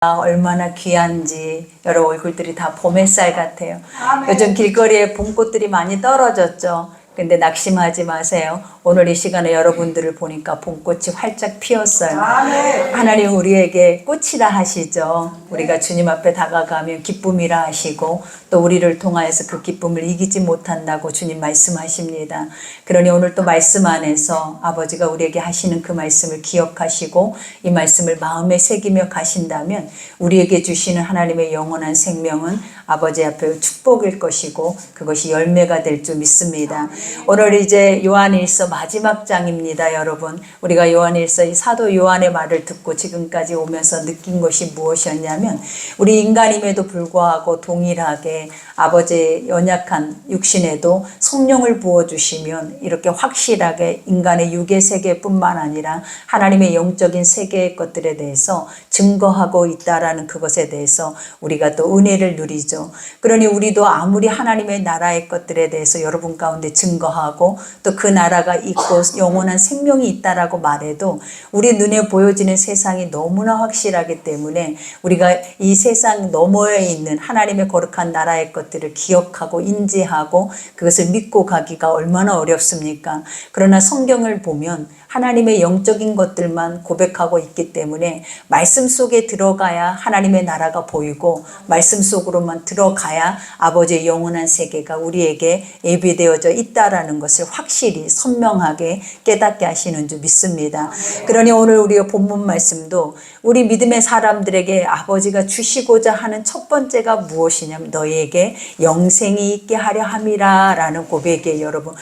얼마나 귀한지 여러 얼굴들이 다 봄 햇살 같아요. 아멘. 요즘 길거리에 봄꽃들이 많이 떨어졌죠. 근데 낙심하지 마세요. 오늘 이 시간에 여러분들을 보니까 봄꽃이 활짝 피었어요. 아멘. 하나님 우리에게 꽃이라 하시죠. 우리가 주님 앞에 다가가면 기쁨이라 하시고 또 우리를 통하여서 그 기쁨을 이기지 못한다고 주님 말씀하십니다. 그러니 오늘 또 말씀 안에서 아버지가 우리에게 하시는 그 말씀을 기억하시고 이 말씀을 마음에 새기며 가신다면 우리에게 주시는 하나님의 영원한 생명은 아버지 앞에 축복일 것이고 그것이 열매가 될 줄 믿습니다. 오늘 이제 요한일서 마지막 장입니다. 여러분, 우리가 요한일서 이 사도 요한의 말을 듣고 지금까지 오면서 느낀 것이 무엇이었냐면 우리 인간임에도 불구하고 동일하게 아버지의 연약한 육신에도 성령을 부어주시면 이렇게 확실하게 인간의 육의 세계뿐만 아니라 하나님의 영적인 세계의 것들에 대해서 증거하고 있다라는 그것에 대해서 우리가 또 은혜를 누리죠. 그러니 우리도 아무리 하나님의 나라의 것들에 대해서 여러분 가운데 증거하고 또 그 나라가 있고 영원한 생명이 있다라고 말해도 우리 눈에 보여지는 세상이 너무나 확실하기 때문에 우리가 이 세상 너머에 있는 하나님의 거룩한 나라의 것들을 기억하고 인지하고 그것을 믿고 가기가 얼마나 어렵습니까? 그러나 성경을 보면 하나님의 영적인 것들만 고백하고 있기 때문에 말씀 속에 들어가야 하나님의 나라가 보이고 말씀 속으로만 들어가야 아버지의 영원한 세계가 우리에게 예비되어져 있다라는 것을 확실히 선명하게 깨닫게 하시는 줄 믿습니다. 그러니 오늘 우리가 본문 말씀도 우리 믿음의 사람들에게 아버지가 주시고자 하는 첫 번째가 무엇이냐면 너희에게 영생이 있게 하려 함이라 라는 고백이에요. 여러분,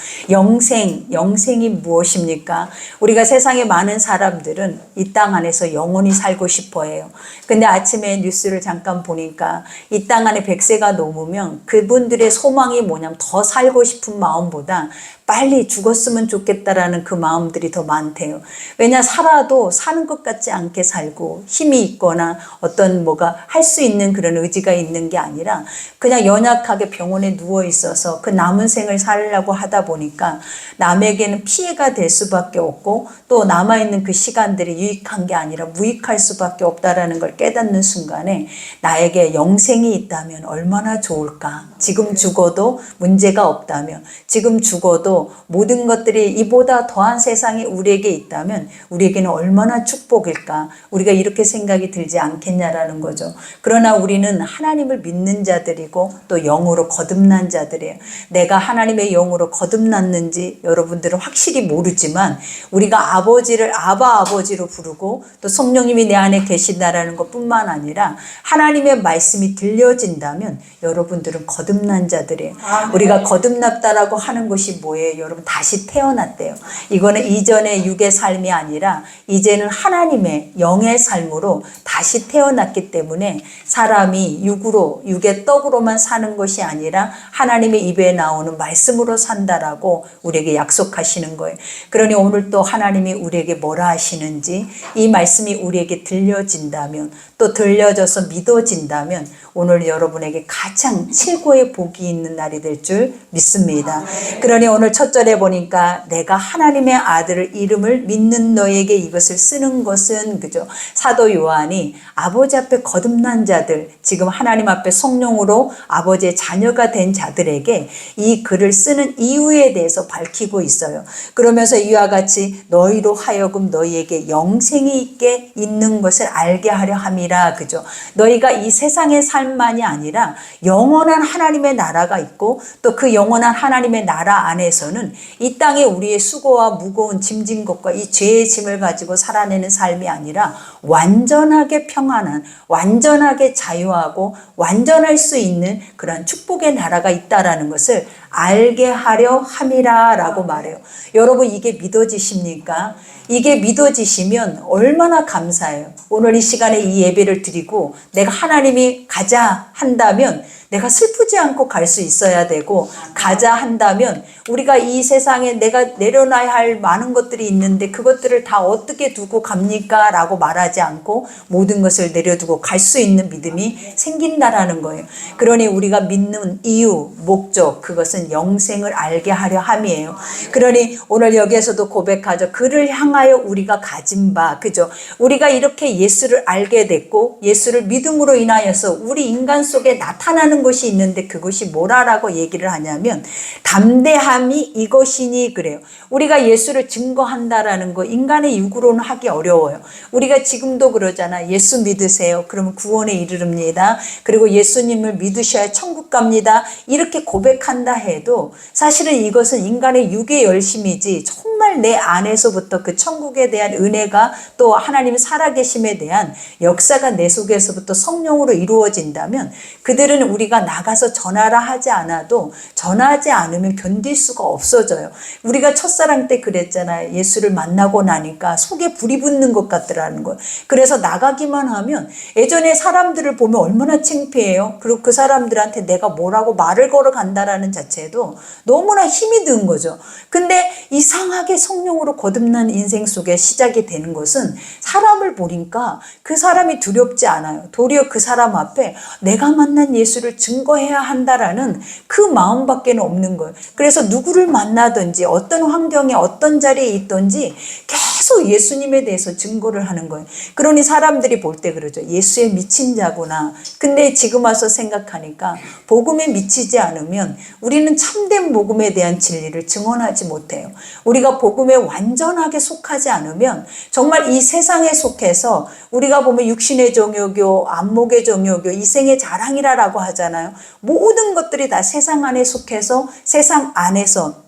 영생이 무엇입니까? 우리가 세상에 많은 사람들은 이 땅 안에서 영원히 살고 싶어 해요. 근데 아침에 뉴스를 잠깐 보니까 이 땅 안에 100세가 넘으면 그분들의 소망이 뭐냐면 더 살고 싶은 마음보다 빨리 죽었으면 좋겠다라는 그 마음들이 더 많대요. 왜냐, 살아도 사는 것 같지 않게 살고 힘이 있거나 어떤 뭐가 할 수 있는 그런 의지가 있는 게 아니라 그냥 연약하게 병원에 누워 있어서 그 남은 생을 살려고 하다 보니까 남에게는 피해가 될 수밖에 없고 또 남아있는 그 시간들이 유익한 게 아니라 무익할 수밖에 없다라는 걸 깨닫는 순간에 나에게 영생이 있다면 얼마나 좋을까? 지금 죽어도 문제가 없다면, 지금 죽어도 모든 것들이 이보다 더한 세상이 우리에게 있다면 우리에게는 얼마나 축복일까? 우리가 이렇게 생각이 들지 않겠냐라는 거죠. 그러나 우리는 하나님을 믿는 자들이고 또 영으로 거듭난 자들이에요. 내가 하나님의 영으로 거듭났는지 여러분들은 확실히 모르지만 우리가 아버지를 아버지로 부르고 또 성령님이 내 안에 계신다라는 것뿐만 아니라 하나님의 말씀이 들려진다면 여러분들은 거듭난 자들이에요. 우리가 거듭났다라고 하는 것이 뭐예요? 여러분, 다시 태어났대요. 이거는 이전의 육의 삶이 아니라 이제는 하나님의 영의 삶으로 다시 태어났기 때문에 사람이 육의 떡으로만 사는 것이 아니라 하나님의 입에 나오는 말씀으로 산다라고 우리에게 약속하시는 거예요. 그러니 오늘 또 하나님이 우리에게 뭐라 하시는지 이 말씀이 우리에게 들려진다면 또 들려져서 믿어진다면 오늘 여러분에게 가장 최고의 복이 있는 날이 될 줄 믿습니다. 그러니 오늘 첫 절에 보니까 내가 하나님의 아들을 이름을 믿는 너에게 이것을 쓰는 것은 그죠? 사도 요한이 아버지 앞에 거듭난 자들, 지금 하나님 앞에 성령으로 아버지의 자녀가 된 자들에게 이 글을 쓰는 이유에 대해서 밝히고 있어요. 그러면서 이와 같이 너희로 하여금 너희에게 영생이 있게 있는 것을 알게 하려 함이라. 그죠? 너희가 이 세상의 삶만이 아니라 영원한 하나님의 나라가 있고 또 그 영원한 하나님의 나라 안에서는 이 땅에 우리의 수고와 무거운 짐진 것과 이 죄의 짐을 가지고 살아내는 삶이 아니라 완전하게 평안한, 완전하게 자유하고 완전할 수 있는 그런 축복의 나라가 있다라는 것을 알게 하려 함이라 라고 말해요. 여러분, 이게 믿어지십니까? 이게 믿어지시면 얼마나 감사해요. 오늘 이 시간에 이 예배를 드리고 내가 하나님이 가자 한다면 내가 슬프지 않고 갈 수 있어야 되고, 가자 한다면 우리가 이 세상에 내가 내려놔야 할 많은 것들이 있는데 그것들을 다 어떻게 두고 갑니까? 라고 말하지 않고 모든 것을 내려두고 갈 수 있는 믿음이 생긴다라는 거예요. 그러니 우리가 믿는 이유, 목적, 그것은 영생을 알게 하려 함이에요. 그러니 오늘 여기에서도 고백하죠. 그를 향하여 우리가 가진 바, 그죠? 우리가 이렇게 예수를 알게 됐고 있고 예수를 믿음으로 인하여서 우리 인간 속에 나타나는 것이 있는데 그것이 뭐라고 얘기를 하냐면 담대함이 이것이니 그래요. 우리가 예수를 증거한다라는 거 인간의 육으로는 하기 어려워요. 우리가 지금도 그러잖아. 예수 믿으세요. 그러면 구원에 이르릅니다. 그리고 예수님을 믿으셔야 천국 갑니다. 이렇게 고백한다 해도 사실은 이것은 인간의 육의 열심이지 정말 내 안에서부터 그 천국에 대한 은혜가 또 하나님의 살아계심에 대한 역사가 내 속에서부터 성령으로 이루어진다면 그들은 우리가 나가서 전하라 하지 않아도 전하지 않으면 견딜 수가 없어져요. 우리가 첫사랑 때 그랬잖아요. 예수를 만나고 나니까 속에 불이 붙는 것 같더라는 거예요. 그래서 나가기만 하면 예전에 사람들을 보면 얼마나 창피해요. 그리고 그 사람들한테 내가 뭐라고 말을 걸어간다라는 자체도 너무나 힘이 든 거죠. 근데 이상하게 성령으로 거듭난 인생 속에 시작이 되는 것은 사람을 보니까 그 사람이 두렵지 않아요. 도리어 그 사람 앞에 내가 만난 예수를 증거해야 한다라는 그 마음밖에 없는 거예요. 그래서 누구를 만나든지 어떤 환경에 어떤 자리에 있든지 계속 예수님에 대해서 증거를 하는 거예요. 그러니 사람들이 볼 때 그러죠. 예수에 미친 자구나. 근데 지금 와서 생각하니까 복음에 미치지 않으면 우리는 참된 복음에 대한 진리를 증언하지 못해요. 우리가 복음에 완전하게 속하지 않으면 정말 이 세상에 속해서 우리가 보면 육신의 정욕교, 안목의 정욕교, 이생의 자랑이라고 하잖아요. 모든 것들이 다 세상 안에 속해서 세상 안에서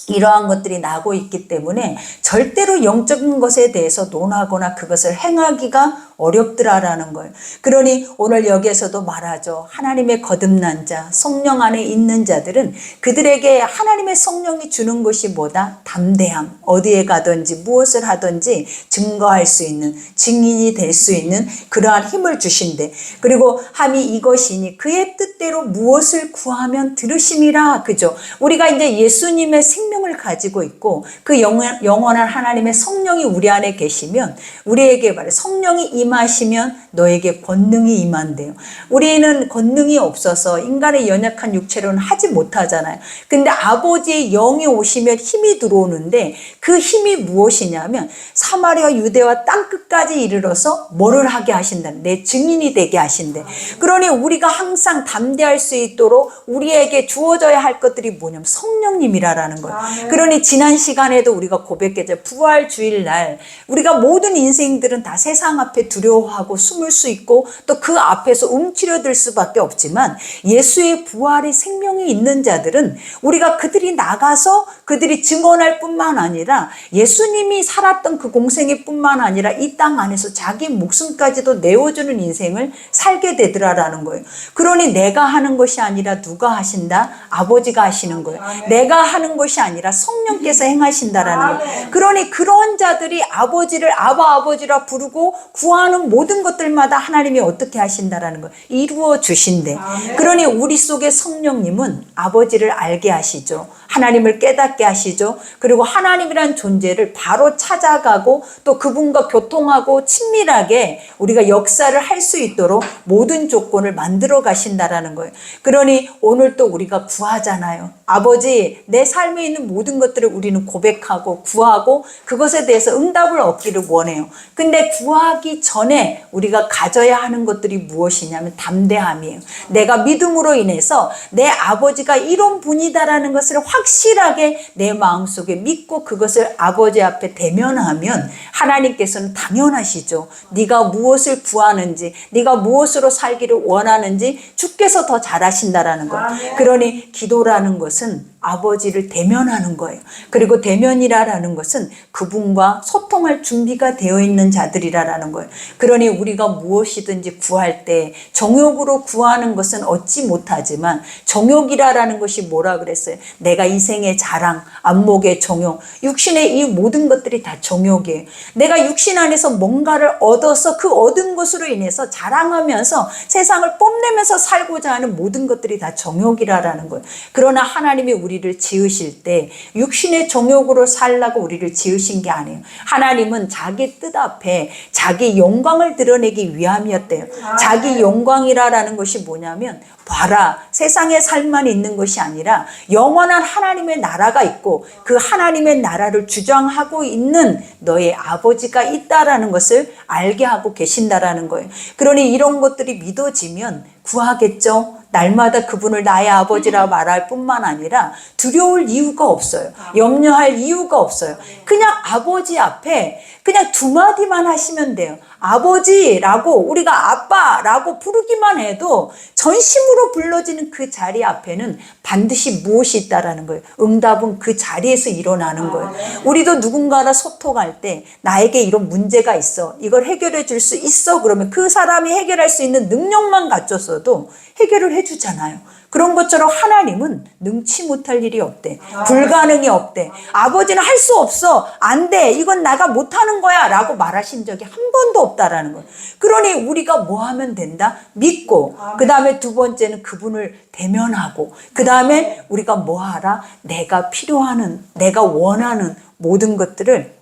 이러한 것들이 나고 있기 때문에 절대로 영적인 것에 대해서 논하거나 그것을 행하기가 어렵더라라는 거예요. 그러니 오늘 여기에서도 말하죠. 하나님의 거듭난 자, 성령 안에 있는 자들은 그들에게 하나님의 성령이 주는 것이 뭐다? 담대함. 어디에 가든지 무엇을 하든지 증거할 수 있는, 증인이 될 수 있는 그러한 힘을 주신대. 그리고 함이 이것이니 그의 뜻대로 무엇을 구하면 들으심이라. 그죠? 우리가 이제 예수님의 생명을 가지고 있고 그 영원한 하나님의 성령이 우리 안에 계시면 우리에게 말해 성령이 임하시면 너에게 권능이 임한대요. 우리는 권능이 없어서 인간의 연약한 육체로는 하지 못하잖아요. 근데 아버지의 영이 오시면 힘이 들어오는데 그 힘이 무엇이냐면 사마리아 유대와 땅끝까지 이르러서 뭐를 하게 하신다. 내 증인이 되게 하신대. 그러니 우리가 항상 담대할 수 있도록 우리에게 주어져야 할 것들이 뭐냐면 성령님이라는 거예요. 그러니 지난 시간에도 우리가 고백했죠. 부활 주일날 우리가 모든 인생들은 다 세상 앞에 두려워하고 숨을 수 있고 또 그 앞에서 움츠려들 수밖에 없지만 예수의 부활이 생명이 있는 자들은 우리가 그들이 나가서 그들이 증언할 뿐만 아니라 예수님이 살았던 그 공생애 뿐만 아니라 이 땅 안에서 자기 목숨까지도 내어주는 인생을 살게 되더라라는 거예요. 그러니 내가 하는 것이 아니라 누가 하신다? 아버지가 하시는 거예요. 내가 하는 것이 아니라 성령께서 행하신다라는 거예요. 그러니 그런 자들이 아버지를 아버지라 부르고 구하는 모든 것들마다 하나님이 어떻게 하신다라는 걸 이루어 주신대. 그러니 우리 속에 성령님은 아버지를 알게 하시죠. 하나님을 깨닫게 하시죠. 그리고 하나님이란 존재를 바로 찾아가고 또 그분과 교통하고 친밀하게 우리가 역사를 할 수 있도록 모든 조건을 만들어 가신다라는 거예요. 그러니 오늘 또 우리가 구하잖아요. 아버지, 내 삶에 있는 모든 것들을 우리는 고백하고 구하고 그것에 대해서 응답을 얻기를 원해요. 근데 구하기 전에 우리가 가져야 하는 것들이 무엇이냐면 담대함이에요. 내가 믿음으로 인해서 내 아버지가 이런 분이다라는 것을 확실하게 내 마음속에 믿고 그것을 아버지 앞에 대면하면 하나님께서는 당연하시죠. 네가 무엇을 구하는지, 네가 무엇으로 살기를 원하는지 주께서 더 잘하신다라는 거예요. 그러니 기도라는 것은 아버지를 대면하는 거예요. 그리고 대면이라는 것은 그분과 소통할 준비가 되어 있는 자들이라는 거예요. 그러니 우리가 무엇이든지 구할 때 정욕으로 구하는 것은 얻지 못하지만 정욕이라는 것이 뭐라 그랬어요? 내가 이생의 자랑, 안목의 정욕, 육신의 이 모든 것들이 다 정욕이에요. 내가 육신 안에서 뭔가를 얻어서 그 얻은 것으로 인해서 자랑하면서 세상을 뽐내면서 살고자 하는 모든 것들이 다 정욕이라는 거예요. 그러나 하나님이 우리를 지으실 때 육신의 정욕으로 살라고 우리를 지으실 부르신 게 아니에요. 하나님은 자기 뜻 앞에 자기 영광을 드러내기 위함이었대요. 자기 영광이라는 것이 뭐냐면 봐라, 세상의 삶만 있는 것이 아니라 영원한 하나님의 나라가 있고 그 하나님의 나라를 주장하고 있는 너의 아버지가 있다라는 것을 알게 하고 계신다라는 거예요. 그러니 이런 것들이 믿어지면 구하겠죠. 날마다 그분을 나의 아버지라 말할 뿐만 아니라 두려울 이유가 없어요. 염려할 이유가 없어요. 그냥 아버지 앞에 그냥 두 마디만 하시면 돼요. 아버지라고, 우리가 아빠라고 부르기만 해도 전심으로 불러지는 그 자리 앞에는 반드시 무엇이 있다라는 거예요. 응답은 그 자리에서 일어나는 거예요. 우리도 누군가랑 소통할 때 나에게 이런 문제가 있어, 이걸 해결해 줄 수 있어, 그러면 그 사람이 해결할 수 있는 능력만 갖췄어도 해결을 해주잖아요. 그런 것처럼 하나님은 능치 못할 일이 없대. 불가능이 없대. 아버지는 할 수 없어. 안 돼. 이건 내가 못하는 거야. 라고 말하신 적이 한 번도 없다라는 거예요. 그러니 우리가 뭐 하면 된다? 믿고, 그 다음에 두 번째는 그분을 대면하고, 그 다음에 우리가 뭐 하라? 내가 필요하는, 내가 원하는 모든 것들을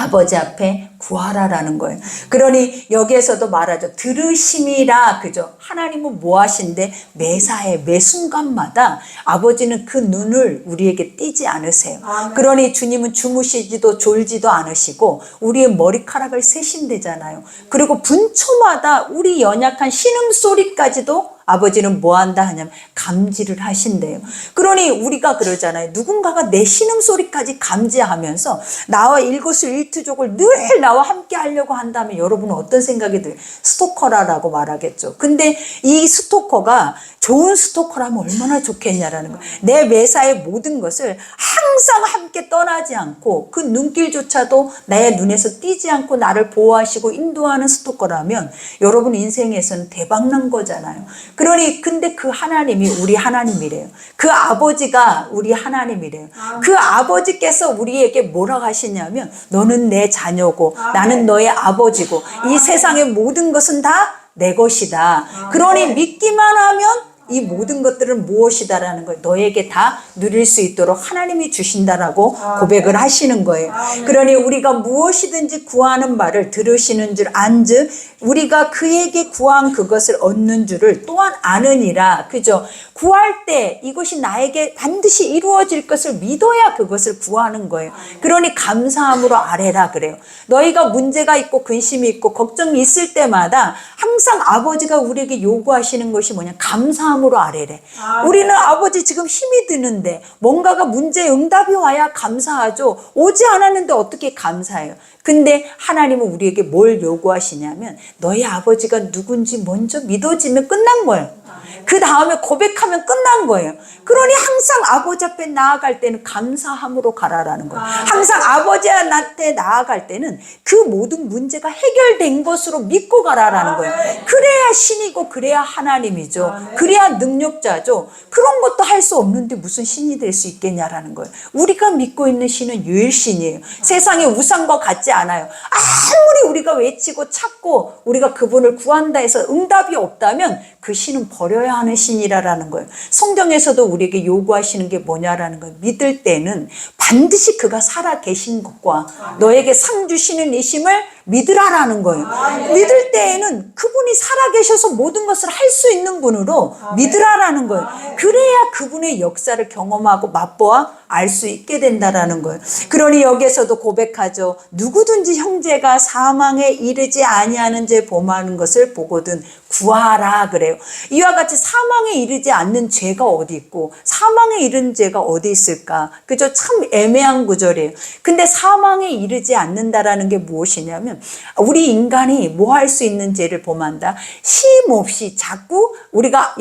아버지 앞에 구하라라는 거예요. 그러니 여기에서도 말하죠. 들으심이라, 그죠? 하나님은 뭐 하신대? 매사에 매 순간마다 아버지는 그 눈을 우리에게 띄지 않으세요. 그러니 주님은 주무시지도 졸지도 않으시고 우리의 머리카락을 세신대잖아요. 그리고 분초마다 우리 연약한 신음소리까지도 아버지는 뭐 한다 하냐면 감지를 하신대요. 그러니 우리가 그러잖아요. 누군가가 내 신음소리까지 감지하면서 나와 일거수일투족을 늘 나와 함께 하려고 한다면 여러분은 어떤 생각이 들어요? 스토커라고 말하겠죠. 근데 이 스토커가 좋은 스토커라면 얼마나 좋겠냐라는 거예요. 내 매사의 모든 것을 항상 함께 떠나지 않고 그 눈길조차도 내 눈에서 띄지 않고 나를 보호하시고 인도하는 스토커라면 여러분 인생에서는 대박난 거잖아요. 그러니 근데 그 하나님이 우리 하나님이래요. 그 아버지가 우리 하나님이래요. 그 아버지께서 우리에게 뭐라고 하시냐면 너는 내 자녀고 나는 너의 아버지고 이 세상의 모든 것은 다 내 것이다. 그러니 믿기만 하면 이 모든 것들은 무엇이다라는 걸 너에게 다 누릴 수 있도록 하나님이 주신다라고 고백을 하시는 거예요. 그러니 우리가 무엇이든지 구하는 말을 들으시는 줄 안즉 우리가 그에게 구한 그것을 얻는 줄을 또한 아느니라. 그죠? 구할 때 이것이 나에게 반드시 이루어질 것을 믿어야 그것을 구하는 거예요. 그러니 감사함으로 아뢰라 그래요. 너희가 문제가 있고 근심이 있고 걱정이 있을 때마다 항상 아버지가 우리에게 요구하시는 것이 뭐냐? 감사함으로 아뢰래. 우리는 아버지 지금 힘이 드는데 뭔가가 문제에 응답이 와야 감사하죠. 오지 않았는데 어떻게 감사해요? 근데 하나님은 우리에게 뭘 요구하시냐면 너희 아버지가 누군지 먼저 믿어지면 끝난 거예요. 그 다음에 고백하면 끝난 거예요. 그러니 항상 아버지 앞에 나아갈 때는 감사함으로 가라라는 거예요. 항상 아버지한테 나아갈 때는 그 모든 문제가 해결된 것으로 믿고 가라라는 거예요. 그래야 신이고 그래야 하나님이죠. 그래야 능력자죠. 그런 것도 할 수 없는데 무슨 신이 될 수 있겠냐라는 거예요. 우리가 믿고 있는 신은 유일신이에요. 세상의 우상과 같지 않아요. 아무리 우리가 외치고 찾고 우리가 그분을 구한다 해서 응답이 없다면 그 신은 버려야 하는 신이라는 거예요. 성경에서도 우리에게 요구하시는 게 뭐냐라는 거예요. 믿을 때는 반드시 그가 살아 계신 것과 너에게 상 주시는 이심을 믿으라라는 거예요. 믿을 때에는 그분이 살아 계셔서 모든 것을 할 수 있는 분으로 믿으라라는 거예요. 그래야 그분의 역사를 경험하고 맛보아 알 수 있게 된다라는 거예요. 그러니 여기에서도 고백하죠. 누구든지 형제가 사망에 이르지 아니하는 죄 범하는 것을 보거든 구하라 그래요. 이와 같이 사망에 이르지 않는 죄가 어디 있고 사망에 이른 죄가 어디 있을까? 그죠? 참 애매한 구절이에요. 근데 사망에 이르지 않는다라는 게 무엇이냐면 우리 인간이 뭐 할 수 있는 죄를 범한다? 쉼없이 자꾸 우리가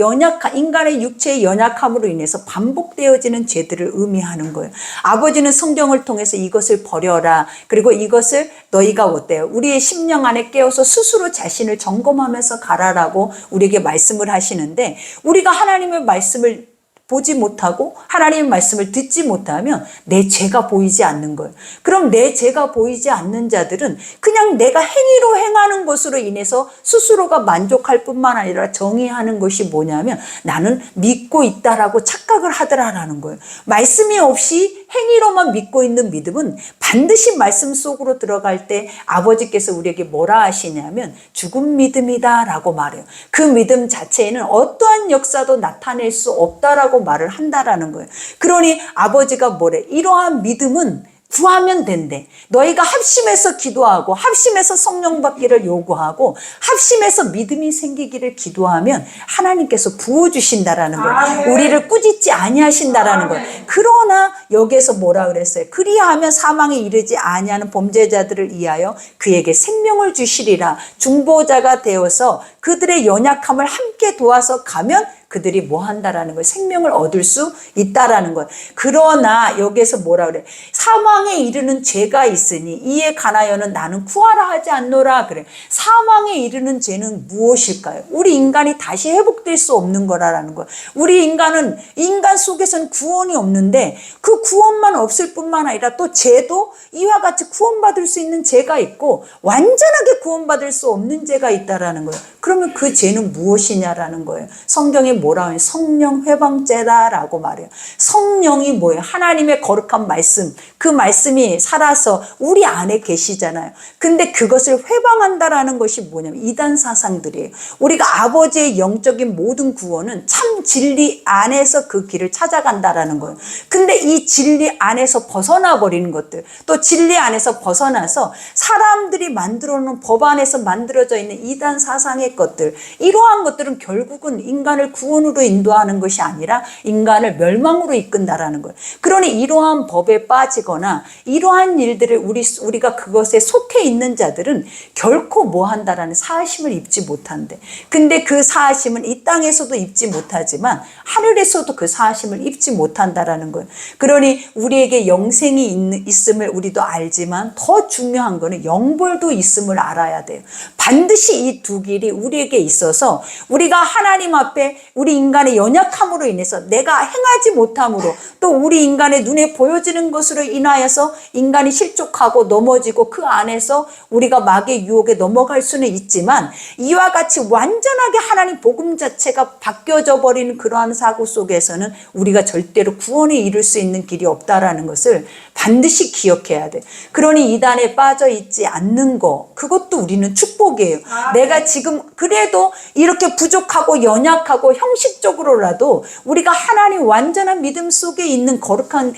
인간의 육체의 연약함으로 인해서 반복되어지는 죄들을 의미하는 거예요. 아버지는 성경을 통해서 이것을 버려라. 그리고 이것을 너희가 어때요? 우리의 심령 안에 깨어서 스스로 자신을 점검하면서 가라라고 우리에게 말씀을 하시는데 우리가 하나님의 말씀을 보지 못하고 하나님의 말씀을 듣지 못하면 내 죄가 보이지 않는 거예요. 그럼 내 죄가 보이지 않는 자들은 그냥 내가 행위로 행하는 것으로 인해서 스스로가 만족할 뿐만 아니라 정의하는 것이 뭐냐면 나는 믿고 있다라고 착각을 하더라라는 거예요. 말씀이 없이 행위로만 믿고 있는 믿음은 반드시 말씀 속으로 들어갈 때 아버지께서 우리에게 뭐라 하시냐면 죽은 믿음이다 라고 말해요. 그 믿음 자체에는 어떠한 역사도 나타낼 수 없다라고 말을 한다라는 거예요. 그러니 아버지가 뭐래? 이러한 믿음은 구하면 된대. 너희가 합심해서 기도하고 합심해서 성령 받기를 요구하고 합심해서 믿음이 생기기를 기도하면 하나님께서 부어주신다라는 거예요. 우리를 꾸짖지 아니하신다라는 거예요. 그러나 여기에서 뭐라 그랬어요? 그리하면 사망에 이르지 아니하는 범죄자들을 위하여 그에게 생명을 주시리라. 중보자가 되어서 그들의 연약함을 함께 도와서 가면 그들이 뭐 한다라는 거예요? 생명을 얻을 수 있다라는 거예요. 그러나 여기에서 뭐라 그래? 사망에 이르는 죄가 있으니 이에 관하여는 나는 구하라 하지 않노라 그래. 사망에 이르는 죄는 무엇일까요? 우리 인간이 다시 회복될 수 없는 거라는 거예요. 우리 인간은 인간 속에서는 구원이 없는데 그 구원만 없을 뿐만 아니라 또 죄도 이와 같이 구원받을 수 있는 죄가 있고 완전하게 구원받을 수 없는 죄가 있다라는 거예요. 그러면 그 죄는 무엇이냐라는 거예요. 성경에 뭐라 하면 성령 회방죄다라고 말해요. 성령이 뭐예요? 하나님의 거룩한 말씀, 그 말씀이 살아서 우리 안에 계시잖아요. 근데 그것을 회방한다라는 것이 뭐냐면 이단 사상들이에요. 우리가 아버지의 영적인 모든 구원은 참 진리 안에서 그 길을 찾아간다라는 거예요. 근데 이 진리 안에서 벗어나 버리는 것들, 또 진리 안에서 벗어나서 사람들이 만들어 놓은 법 안에서 만들어져 있는 이단 사상의 것들, 이러한 것들은 결국은 인간을 구원으로 인도하는 것이 아니라 인간을 멸망으로 이끈다라는 거예요. 그러니 이러한 법에 빠지거나 이러한 일들을 우리가 그것에 속해 있는 자들은 결코 뭐 한다라는 사하심을 입지 못한대. 근데 그 사하심은 이 땅에서도 입지 못하지만 하늘에서도 그 사하심을 입지 못한다라는 거예요. 그러니 우리에게 영생이 있음을 우리도 알지만 더 중요한 거는 영벌도 있음을 알아야 돼요. 반드시 이 두 길이 우리에게 있어서 우리가 하나님 앞에 우리 인간의 연약함으로 인해서 내가 행하지 못함으로 또 우리 인간의 눈에 보여지는 것으로 인하여서 인간이 실족하고 넘어지고 그 안에서 우리가 마귀의 유혹에 넘어갈 수는 있지만 이와 같이 완전하게 하나님 복음 자체가 바뀌어져 버리는 그러한 사고 속에서는 우리가 절대로 구원에 이룰 수 있는 길이 없다라는 것을 반드시 기억해야 돼. 그러니 이단에 빠져 있지 않는 거, 그것도 우리는 축복이에요. 내가 지금 그래도 이렇게 부족하고 연약하고 형식적으로라도 우리가 하나님 완전한 믿음 속에 있는 거룩한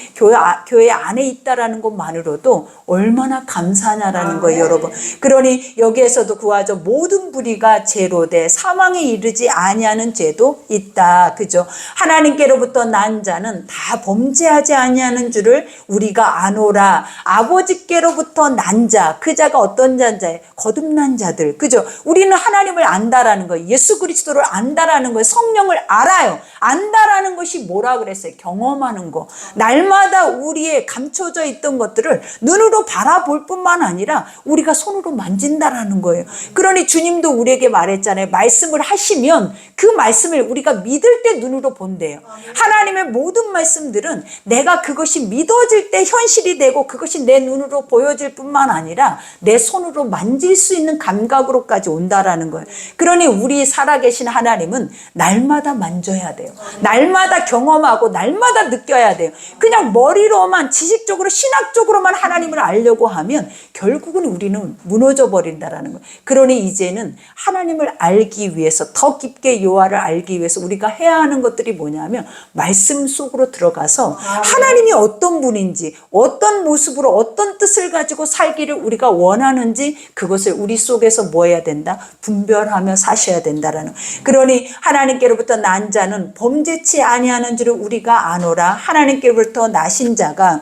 교회 안에 있다라는 것만으로도 얼마나 감사냐라는 거예요, 여러분. 그러니 여기에서도 구하죠. 모든 불의가 죄로 돼 사망에 이르지 아니하는 죄도 있다. 그죠? 하나님께로부터 난 자는 다 범죄하지 아니하는 줄을 우리가 아노라. 아버지께로부터 난 자, 그 자가 어떤 자인지 거듭난 자들. 그죠? 우리는 하나님을 안다라는 거예요. 예수 그리스도를 안다라는 거예요. 성령을 알아요. 안다라는 것이 뭐라 그랬어요? 경험하는 거. 날마다 우리의 감춰져 있던 것들을 눈으로 바라볼 뿐만 아니라 우리가 손으로 만진다라는 거예요. 그러니 주님도 우리에게 말했잖아요. 말씀을 하시면 그 말씀을 우리가 믿을 때 눈으로 본대요. 하나님의 모든 말씀들은 내가 그것이 믿어질 때 현실이 되고 그것이 내 눈으로 보여질 뿐만 아니라 내 손으로 만질 수 있는 감각으로까지 온다라는 거예요. 그러니 우리 살아계신 하나님은 날마다 만져야 돼요. 날마다 경험하고 날마다 느껴야 돼요. 그냥 머리로만 지식적으로 신학적으로만 하나님을 알려고 하면 결국은 우리는 무너져 버린다라는 거예요. 그러니 이제는 하나님을 알기 위해서 더 깊게 요하를 알기 위해서 우리가 해야 하는 것들이 뭐냐면 말씀 속으로 들어가서 하나님이 어떤 분인지 어떤 모습으로 어떤 뜻을 가지고 살기를 우리가 원하는지 그것을 우리 속에서 뭐 해야 된다? 분별하며 사셔야 된다라는. 그러니 하나님께로부터 난 자는 범죄치 아니하는 줄을 우리가 아노라. 하나님께로부터 나신 자가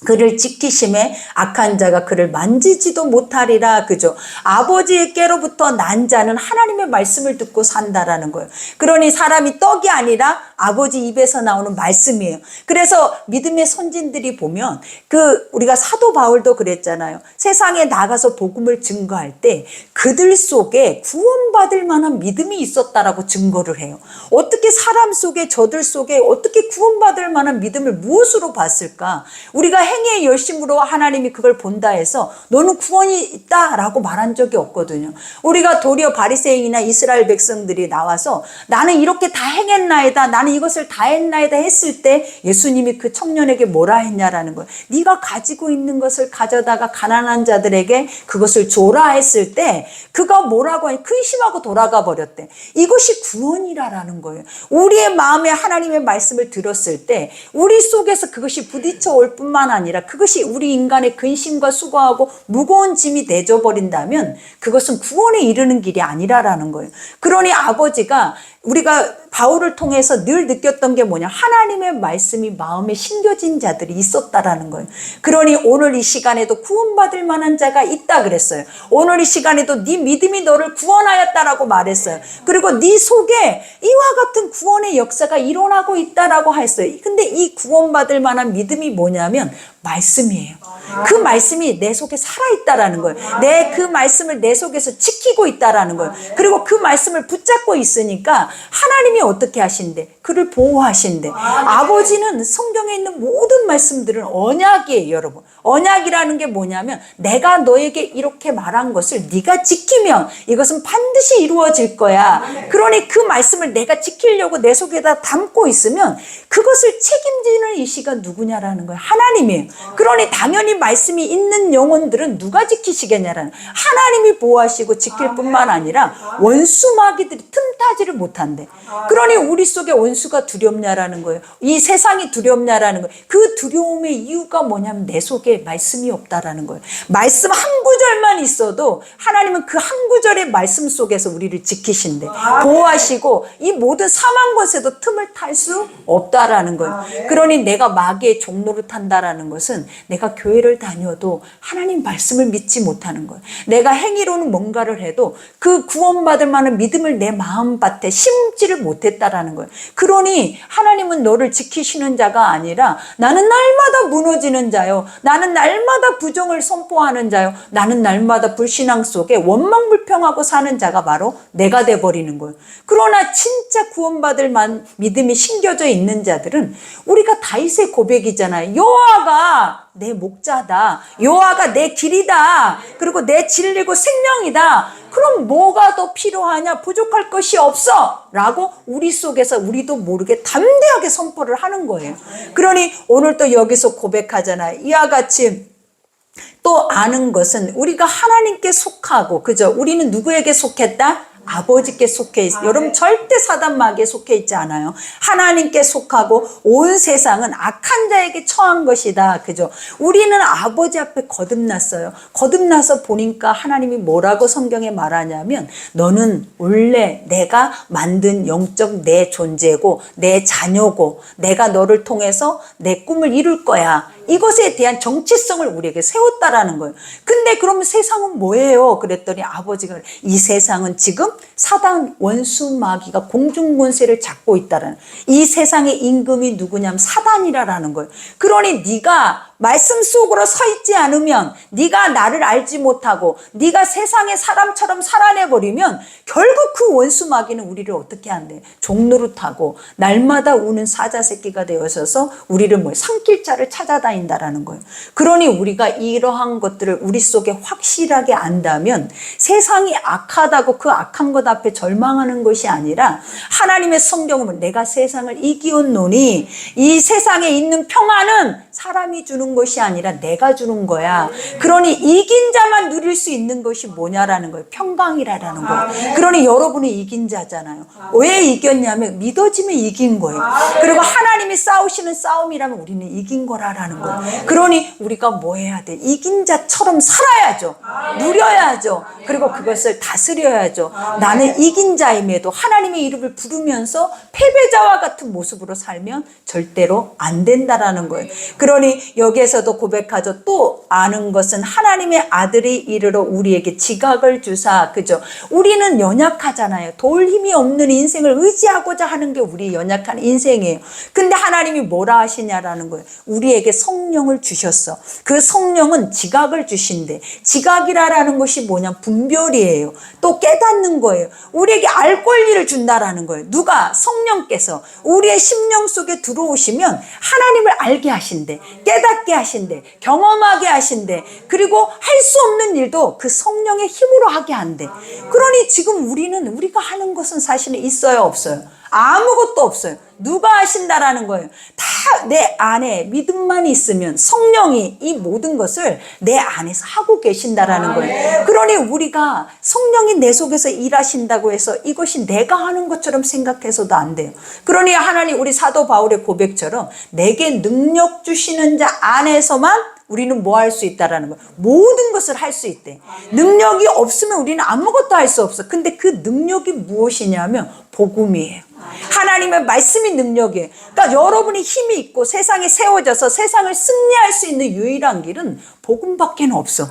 그를 지키심에 악한 자가 그를 만지지도 못하리라. 그죠? 아버지께로부터 난 자는 하나님의 말씀을 듣고 산다라는 거예요. 그러니 사람이 떡이 아니라 아버지 입에서 나오는 말씀이에요. 그래서 믿음의 선진들이 보면 우리가 사도 바울도 그랬잖아요. 세상에 나가서 복음을 증거할 때 그들 속에 구원받을 만한 믿음이 있었다라고 증거를 해요. 어떻게 어떻게 사람 속에 저들 속에 어떻게 구원받을 만한 믿음을 무엇으로 봤을까? 우리가 행위의 열심으로 하나님이 그걸 본다 해서 너는 구원이 있다라고 말한 적이 없거든요. 우리가 도리어 바리새인이나 이스라엘 백성들이 나와서 나는 이렇게 다 행했나이다, 나는 이것을 다 했나이다 했을 때 예수님이 그 청년에게 뭐라 했냐라는 거예요. 네가 가지고 있는 것을 가져다가 가난한 자들에게 그것을 줘라 했을 때 그가 뭐라고 하니 근심하고 돌아가 버렸대. 이것이 구원이라는 거예요. 우리의 마음에 하나님의 말씀을 들었을 때 우리 속에서 그것이 부딪혀 올 뿐만 아니라 그것이 우리 인간의 근심과 수고하고 무거운 짐이 되져 버린다면 그것은 구원에 이르는 길이 아니라라는 거예요. 그러니 아버지가 우리가 바울을 통해서 늘 느꼈던 게 뭐냐, 하나님의 말씀이 마음에 심겨진 자들이 있었다라는 거예요. 그러니 오늘 이 시간에도 구원받을 만한 자가 있다 그랬어요. 오늘 이 시간에도 네 믿음이 너를 구원하였다라고 말했어요. 그리고 네 속에 이와 같은 구원의 역사가 일어나고 있다라고 했어요. 근데 이 구원받을 만한 믿음이 뭐냐면 말씀이에요. 그 말씀이 내 속에 살아있다라는 거예요. 내 그 말씀을 내 속에서 지키고 있다라는 거예요. 그리고 그 말씀을 붙잡고 있으니까 하나님이 어떻게 하신대? 그를 보호하신대. 아버지는 성경에 있는 모든 말씀들은 언약이에요, 여러분. 언약이라는 게 뭐냐면 내가 너에게 이렇게 말한 것을 네가 지키면 이것은 반드시 이루어질 거야. 그러니 그 말씀을 내가 지키려고 내 속에다 담고 있으면 그것을 책임지는 이 시간 누구냐라는 거예요. 하나님이에요. 그러니 당연히 말씀이 있는 영혼들은 누가 지키시겠냐라는, 하나님이 보호하시고 지킬 뿐만 아니라 원수 마귀들이 틈타지를 못한대. 그러니 우리 속에 원수가 두렵냐라는 거예요. 이 세상이 두렵냐라는 거예요. 그 두려움의 이유가 뭐냐면 내 속에 말씀이 없다라는 거예요. 말씀 한 구절만 있어도 하나님은 그 한 구절의 말씀 속에서 우리를 지키신대. 보호하시고 이 모든 사망 권세도 틈을 탈 수 없다라는 거예요. 그러니 내가 마귀의 종로를 탄다라는 것은 내가 교회를 다녀도 하나님 말씀을 믿지 못하는 거예요. 내가 행위로는 뭔가를 해도 그 구원받을 만한 믿음을 내 마음밭에 심지를 못했다라는 거예요. 그러니 하나님은 너를 지키시는 자가 아니라 나는 날마다 무너지는 자요, 나는 날마다 부정을 선포하는 자요, 나는 날마다 불신앙 속에 원망불평하고 사는 자가 바로 내가 돼버리는 거예요. 그러나 진짜 구원받을 만한 믿음이 심겨져 있는 자들은 우리가 다윗의 고백이잖아요. 여호와가 내 목자다, 여호와가 내 길이다, 그리고 내 진리고 생명이다. 그럼 뭐가 더 필요하냐, 부족할 것이 없어 라고 우리 속에서 우리도 모르게 담대하게 선포를 하는 거예요. 그러니 오늘 또 여기서 고백하잖아요. 이와 같이 또 아는 것은 우리가 하나님께 속하고, 그죠? 우리는 누구에게 속했다? 아버지께 속해 있어. 여러분 절대 사단 마귀에 속해 있지 않아요. 하나님께 속하고 온 세상은 악한 자에게 처한 것이다. 그죠? 우리는 아버지 앞에 거듭났어요. 거듭나서 보니까 하나님이 뭐라고 성경에 말하냐면 너는 원래 내가 만든 영적 내 존재고 내 자녀고 내가 너를 통해서 내 꿈을 이룰 거야. 이것에 대한 정체성을 우리에게 세웠다라는 거예요. 근데 그러면 세상은 뭐예요? 그랬더니 아버지가 이 세상은 지금 사단 원수 마귀가 공중권세를 잡고 있다라는, 이 세상의 임금이 누구냐면 사단이라는 거예요. 그러니 네가 말씀 속으로 서 있지 않으면, 네가 나를 알지 못하고 네가 세상의 사람처럼 살아내버리면 결국 그 원수 마귀는 우리를 어떻게 한대? 종노릇하고 날마다 우는 사자 새끼가 되어서서 우리를 삼킬 자를 찾아다닌다라는 거예요. 그러니 우리가 이러한 것들을 우리 속에 확실하게 안다면 세상이 악하다고 그 악한 것 앞에 절망하는 것이 아니라 하나님의 성경은 내가 세상을 이기었노니 이 세상에 있는 평안은 사람이 주는 것이 아니라 내가 주는 거야. 그러니 이긴 자만 누릴 수 있는 것이 뭐냐라는 거예요. 평강이라는 거예요. 그러니 여러분이 이긴 자잖아요. 왜 이겼냐면 믿어지면 이긴 거예요. 그리고 하나님이 싸우시는 싸움이라면 우리는 이긴 거라는 거예요. 그러니 우리가 뭐 해야 돼? 이긴 자처럼 살아야죠. 누려야죠. 그리고 그것을 다스려야죠. 나는 이긴 자임에도 하나님의 이름을 부르면서 패배자와 같은 모습으로 살면 절대로 안 된다라는 거예요. 그러니 여기 여기에서도 고백하죠. 또 아는 것은 하나님의 아들이 이르러 우리에게 지각을 주사, 그죠? 우리는 연약하잖아요. 도울 힘이 없는 인생을 의지하고자 하는 게 우리 연약한 인생이에요. 근데 하나님이 뭐라 하시냐라는 거예요. 우리에게 성령을 주셨어. 그 성령은 지각을 주신대. 지각이라는 것이 뭐냐? 분별이에요. 또 깨닫는 거예요. 우리에게 알 권리를 준다라는 거예요. 누가? 성령께서 우리의 심령 속에 들어오시면 하나님을 알게 하신대. 깨닫게 하신대. 경험하게 하신대. 그리고 할 수 없는 일도 그 성령의 힘으로 하게 한대. 그러니 지금 우리가 하는 것은 사실은 있어요, 없어요? 아무것도 없어요. 누가 하신다라는 거예요. 다 내 안에 믿음만 있으면 성령이 이 모든 것을 내 안에서 하고 계신다라는 거예요. 그러니 우리가 성령이 내 속에서 일하신다고 해서 이것이 내가 하는 것처럼 생각해서도 안 돼요. 그러니 하나님, 우리 사도 바울의 고백처럼 내게 능력 주시는 자 안에서만 우리는 뭐 할 수 있다라는 거예요. 모든 것을 할 수 있대. 능력이 없으면 우리는 아무것도 할 수 없어. 근데 그 능력이 무엇이냐면 복음이에요. 하나님의 말씀이 능력이에요. 그러니까 여러분이 힘이 있고 세상에 세워져서 세상을 승리할 수 있는 유일한 길은 복음밖에 없어.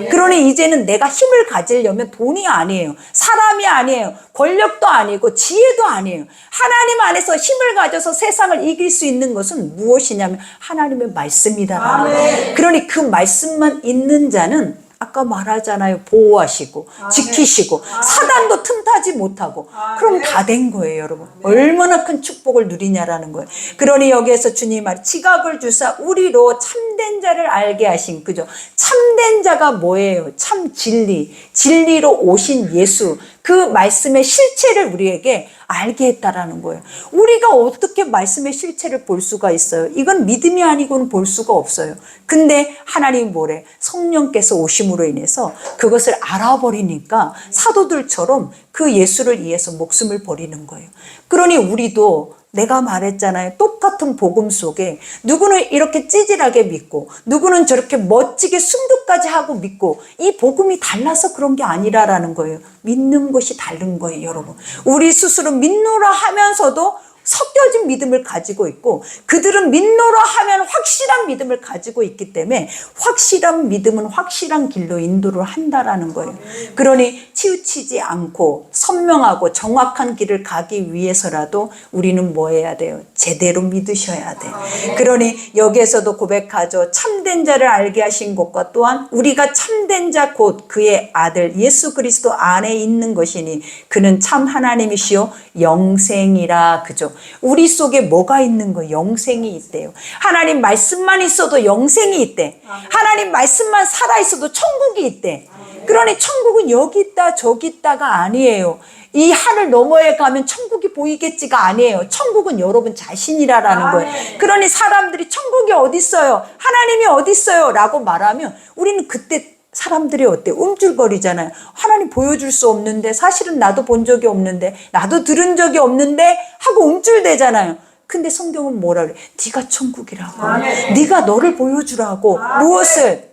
그러니 이제는 내가 힘을 가지려면 돈이 아니에요. 사람이 아니에요. 권력도 아니고 지혜도 아니에요. 하나님 안에서 힘을 가져서 세상을 이길 수 있는 것은 무엇이냐면 하나님의 말씀이다. 그러니 그 말씀만 있는 자는 아까 말하잖아요. 보호하시고 지키시고 사단도 틈타지 못하고 그럼 다 된 거예요, 여러분. 얼마나 큰 축복을 누리냐라는 거예요. 그러니 여기에서 주님 말이 지각을 주사 우리로 참된 자를 알게 하신, 그죠? 참된 자가 뭐예요? 참 진리로 오신 예수, 그 말씀의 실체를 우리에게 알게 했다라는 거예요. 우리가 어떻게 말씀의 실체를 볼 수가 있어요? 이건 믿음이 아니고는 볼 수가 없어요. 근데 하나님이 뭐래? 성령께서 오심으로 인해서 그것을 알아버리니까 사도들처럼 그 예수를 위해서 목숨을 버리는 거예요. 그러니 우리도 내가 말했잖아요. 똑같은 복음 속에 누구는 이렇게 찌질하게 믿고 누구는 저렇게 멋지게 순교까지 하고 믿고 이 복음이 달라서 그런 게 아니라라는 거예요. 믿는 것이 다른 거예요, 여러분. 우리 스스로 믿노라 하면서도 섞여진 믿음을 가지고 있고 그들은 믿노라 하면 확실한 믿음을 가지고 있기 때문에 확실한 믿음은 확실한 길로 인도를 한다라는 거예요. 그러니 치우치지 않고 선명하고 정확한 길을 가기 위해서라도 우리는 뭐 해야 돼요? 제대로 믿으셔야 돼요. 그러니 여기에서도 고백하죠. 참된 자를 알게 하신 것과 또한 우리가 참된 자 곧 그의 아들 예수 그리스도 안에 있는 것이니 그는 참 하나님이시요 영생이라. 그죠? 우리 속에 뭐가 있는 거예요? 영생이 있대요. 하나님 말씀만 있어도 영생이 있대. 하나님 말씀만 살아있어도 천국이 있대. 그러니 천국은 여기 있다 저기 있다가 아니에요. 이 하늘 너머에 가면 천국이 보이겠지가 아니에요. 천국은 여러분 자신이라는 거예요. 그러니 사람들이 천국이 어디 있어요? 하나님이 어디 있어요? 라고 말하면 우리는 그때 사람들이 어때? 움찔거리잖아요. 하나님 보여줄 수 없는데, 사실은 나도 본 적이 없는데, 나도 들은 적이 없는데 하고 움찔대잖아요. 근데 성경은 뭐라 그래? 네가 천국이라고. 네가 너를 보여주라고. 무엇을?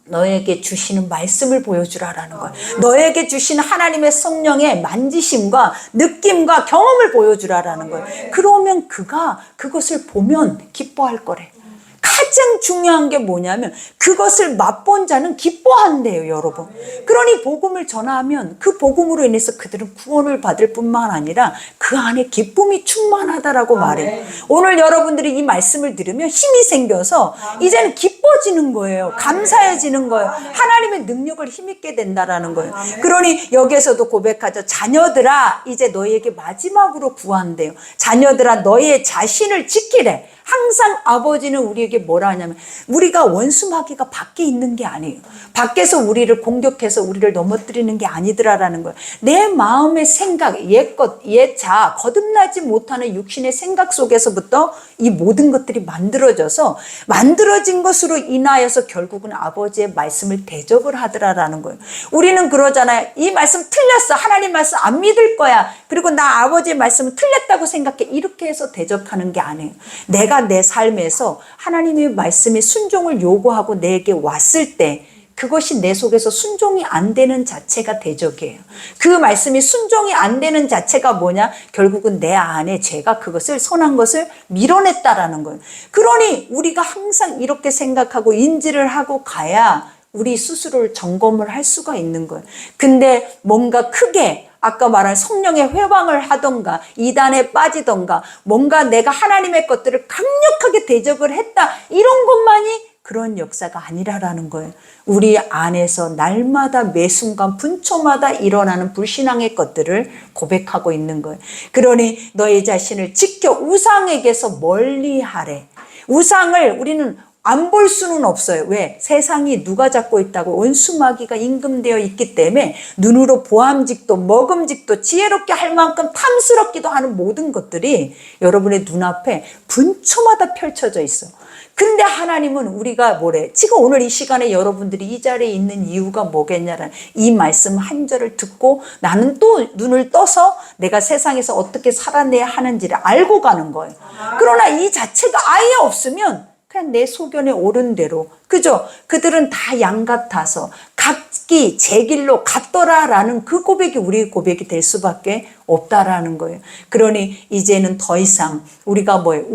너에게 주시는 말씀을 보여주라라는 거야. 너에게 주시는 하나님의 성령의 만지심과 느낌과 경험을 보여주라라는 거야. 그러면 그가 그것을 보면 기뻐할 거래. 가장 중요한 게 뭐냐면 그것을 맛본 자는 기뻐한대요, 여러분. 그러니 복음을 전하면 그 복음으로 인해서 그들은 구원을 받을 뿐만 아니라 그 안에 기쁨이 충만하다라고 말해요. 오늘 여러분들이 이 말씀을 들으면 힘이 생겨서 이제는 기뻐지는 거예요. 감사해지는 거예요. 하나님의 능력을 힘있게 된다라는 거예요. 그러니 여기에서도 고백하죠. 자녀들아, 이제 너희에게 마지막으로 구한대요. 자녀들아, 너의 자신을 지키래. 항상 아버지는 우리에게 뭐라 하냐면 우리가 원수마귀가 밖에 있는 게 아니에요. 밖에서 우리를 공격해서 우리를 넘어뜨리는 게 아니더라라는 거예요. 내 마음의 생각, 옛것, 옛자, 거듭나지 못하는 육신의 생각 속에서부터 이 모든 것들이 만들어져서 만들어진 것으로 인하여서 결국은 아버지의 말씀을 대적을 하더라라는 거예요. 우리는 그러잖아요. 이 말씀 틀렸어. 하나님 말씀 안 믿을 거야. 그리고 나 아버지의 말씀은 틀렸다고 생각해. 이렇게 해서 대적하는 게 아니에요. 내가 내 삶에서 하나님의 말씀에 순종을 요구하고 내게 왔을 때 그것이 내 속에서 순종이 안 되는 자체가 대적이에요. 그 말씀이 순종이 안 되는 자체가 뭐냐? 결국은 내 안에 죄가 그것을 선한 것을 밀어냈다라는 거예요. 그러니 우리가 항상 이렇게 생각하고 인지를 하고 가야 우리 스스로를 점검을 할 수가 있는 거예요. 근데 뭔가 크게 아까 말한 성령의 회방을 하던가 이단에 빠지던가 뭔가 내가 하나님의 것들을 강력하게 대적을 했다 이런 것만이 그런 역사가 아니라라는 거예요. 우리 안에서 날마다 매 순간 분초마다 일어나는 불신앙의 것들을 고백하고 있는 거예요. 그러니 너의 자신을 지켜 우상에게서 멀리하래. 우상을 우리는 안 볼 수는 없어요. 왜? 세상이 누가 잡고 있다고? 원수마귀가 임금되어 있기 때문에 눈으로 보암직도 먹음직도 지혜롭게 할 만큼 탐스럽기도 하는 모든 것들이 여러분의 눈앞에 분초마다 펼쳐져 있어. 근데 하나님은 우리가 뭐래? 지금 오늘 이 시간에 여러분들이 이 자리에 있는 이유가 뭐겠냐라는 이 말씀 한 절을 듣고 나는 또 눈을 떠서 내가 세상에서 어떻게 살아내야 하는지를 알고 가는 거예요. 그러나 이 자체가 아예 없으면 그냥 내 소견에 옳은 대로, 그죠? 그들은 다 양 같아서 각기 제 길로 갔더라라는 그 고백이 우리의 고백이 될 수밖에 없다라는 거예요. 그러니 이제는 더 이상 우리가 뭐예요?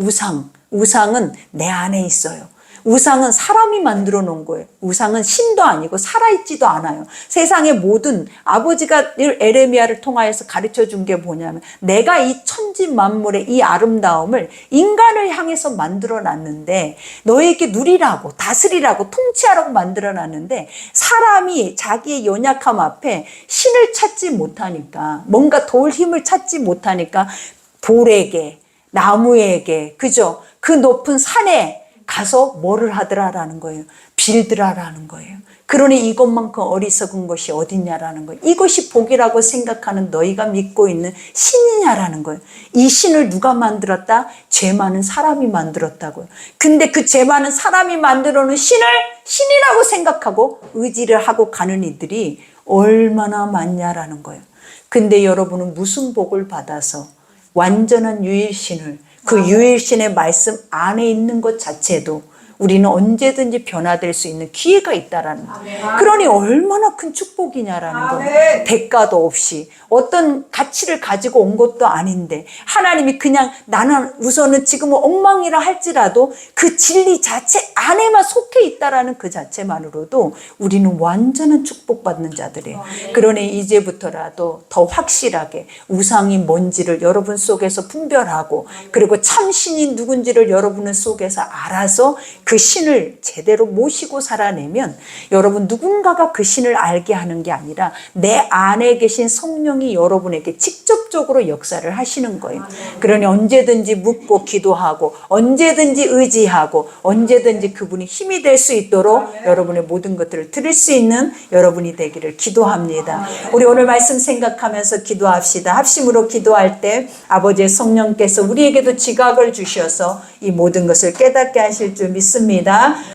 우상은 내 안에 있어요. 우상은 사람이 만들어 놓은 거예요. 우상은 신도 아니고 살아있지도 않아요. 세상의 모든 아버지가 에레미야를 통하여서 가르쳐 준 게 뭐냐면 내가 이 천지 만물의 이 아름다움을 인간을 향해서 만들어 놨는데 너에게 누리라고 다스리라고 통치하라고 만들어 놨는데 사람이 자기의 연약함 앞에 신을 찾지 못하니까 뭔가 도울 힘을 찾지 못하니까 돌에게 나무에게 그죠? 그 높은 산에 가서 뭐를 하더라라는 거예요. 빌드라라는 거예요. 그러니 이것만큼 어리석은 것이 어딨냐라는 거예요. 이것이 복이라고 생각하는 너희가 믿고 있는 신이냐라는 거예요. 이 신을 누가 만들었다? 죄 많은 사람이 만들었다고요. 근데 그 죄 많은 사람이 만들어 놓은 신을 신이라고 생각하고 의지를 하고 가는 이들이 얼마나 많냐라는 거예요. 근데 여러분은 무슨 복을 받아서 완전한 유일신을 그 유일신의 말씀 안에 있는 것 자체도 우리는 언제든지 변화될 수 있는 기회가 있다라는 거예요. 그러니 얼마나 큰 축복이냐라는 거예요. 대가도 없이 어떤 가치를 가지고 온 것도 아닌데 하나님이 그냥 나는 우선은 지금은 엉망이라 할지라도 그 진리 자체 안에만 속해 있다라는 그 자체만으로도 우리는 완전한 축복받는 자들이에요. 그러니 이제부터라도 더 확실하게 우상이 뭔지를 여러분 속에서 분별하고 그리고 참 신이 누군지를 여러분 속에서 알아서 그 신을 제대로 모시고 살아내면 여러분 누군가가 그 신을 알게 하는 게 아니라 내 안에 계신 성령이 여러분에게 직접적으로 역사를 하시는 거예요. 그러니 언제든지 묻고 기도하고 언제든지 의지하고 언제든지 그분이 힘이 될 수 있도록 여러분의 모든 것들을 들을 수 있는 여러분이 되기를 기도합니다. 우리 오늘 말씀 생각하면서 기도합시다. 합심으로 기도할 때 아버지의 성령께서 우리에게도 지각을 주셔서 이 모든 것을 깨닫게 하실 줄 믿습니다.